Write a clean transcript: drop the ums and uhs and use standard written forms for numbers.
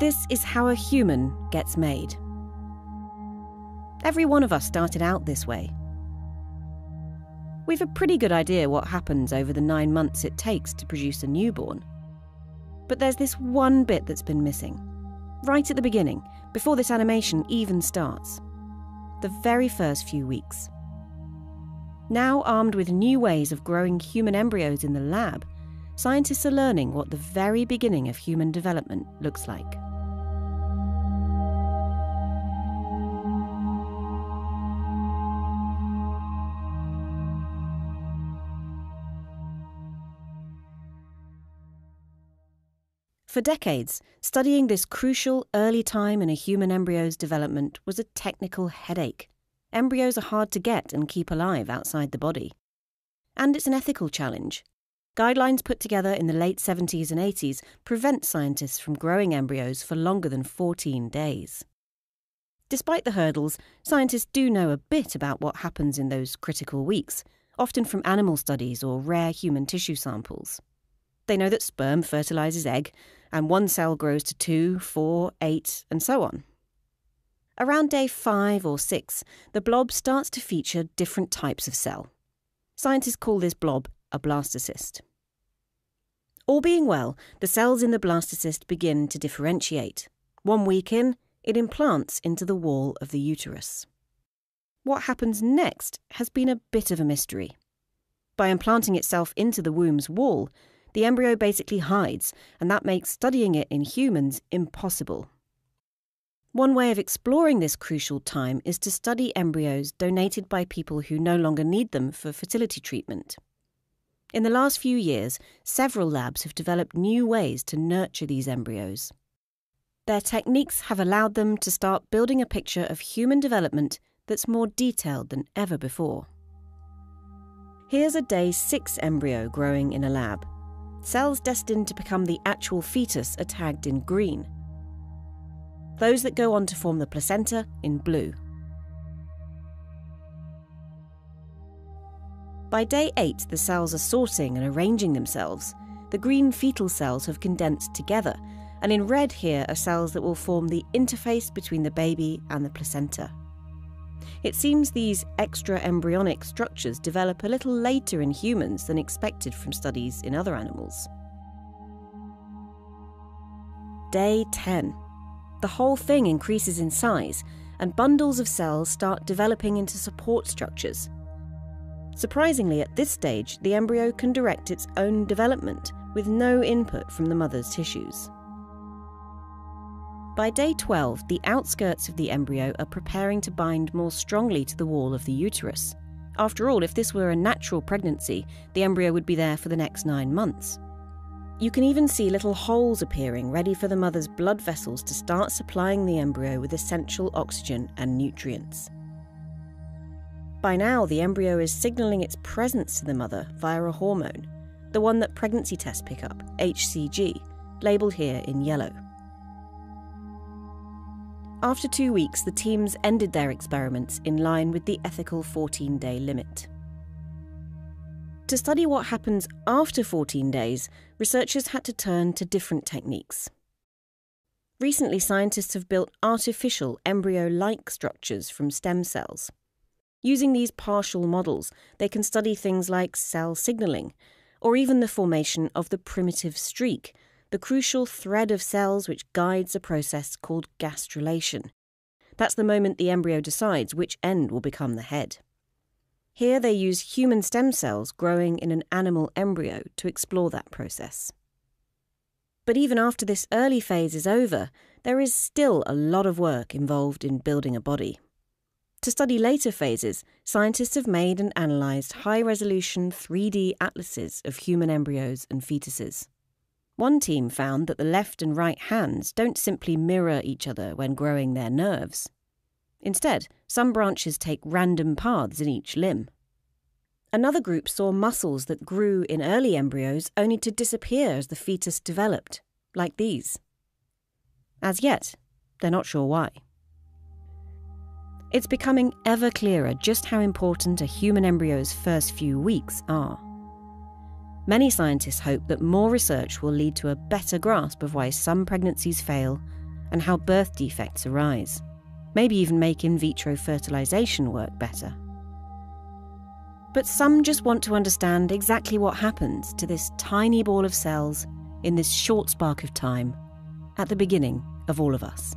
This is how a human gets made. Every one of us started out this way. We've a pretty good idea what happens over the 9 months it takes to produce a newborn. But there's this one bit that's been missing. Right at the beginning, before this animation even starts. The very first few weeks. Now armed with new ways of growing human embryos in the lab, scientists are learning what the very beginning of human development looks like. For decades, studying this crucial early time in a human embryo's development was a technical headache. Embryos are hard to get and keep alive outside the body. And it's an ethical challenge. Guidelines put together in the late 70s and 80s prevent scientists from growing embryos for longer than 14 days. Despite the hurdles, scientists do know a bit about what happens in those critical weeks, often from animal studies or rare human tissue samples. They know that sperm fertilizes egg, and one cell grows to 2, 4, 8, and so on. Around day 5 or 6, the blob starts to feature different types of cell. Scientists call this blob a blastocyst. All being well, the cells in the blastocyst begin to differentiate. 1 week in, it implants into the wall of the uterus. What happens next has been a bit of a mystery. By implanting itself into the womb's wall, the embryo basically hides, and that makes studying it in humans impossible. One way of exploring this crucial time is to study embryos donated by people who no longer need them for fertility treatment. In the last few years, several labs have developed new ways to nurture these embryos. Their techniques have allowed them to start building a picture of human development that's more detailed than ever before. Here's a day 6 embryo growing in a lab. Cells destined to become the actual fetus are tagged in green. Those that go on to form the placenta in blue. By day 8, the cells are sorting and arranging themselves. The green fetal cells have condensed together, and in red here are cells that will form the interface between the baby and the placenta. It seems these extra embryonic structures develop a little later in humans than expected from studies in other animals. Day 10. The whole thing increases in size, and bundles of cells start developing into support structures. Surprisingly, at this stage, the embryo can direct its own development with no input from the mother's tissues. By day 12, the outskirts of the embryo are preparing to bind more strongly to the wall of the uterus. After all, if this were a natural pregnancy, the embryo would be there for the next 9 months. You can even see little holes appearing, ready for the mother's blood vessels to start supplying the embryo with essential oxygen and nutrients. By now, the embryo is signalling its presence to the mother via a hormone, the one that pregnancy tests pick up, HCG, labelled here in yellow. After 2 weeks, the teams ended their experiments in line with the ethical 14-day limit. To study what happens after 14 days, researchers had to turn to different techniques. Recently, scientists have built artificial embryo-like structures from stem cells. Using these partial models, they can study things like cell signalling, or even the formation of the primitive streak, the crucial thread of cells which guides a process called gastrulation. That's the moment the embryo decides which end will become the head. Here they use human stem cells growing in an animal embryo to explore that process. But even after this early phase is over, there is still a lot of work involved in building a body. To study later phases, scientists have made and analysed high-resolution 3D atlases of human embryos and fetuses. One team found that the left and right hands don't simply mirror each other when growing their nerves. Instead, some branches take random paths in each limb. Another group saw muscles that grew in early embryos only to disappear as the fetus developed, like these. As yet, they're not sure why. It's becoming ever clearer just how important a human embryo's first few weeks are. Many scientists hope that more research will lead to a better grasp of why some pregnancies fail and how birth defects arise. Maybe even make in vitro fertilization work better. But some just want to understand exactly what happens to this tiny ball of cells in this short spark of time at the beginning of all of us.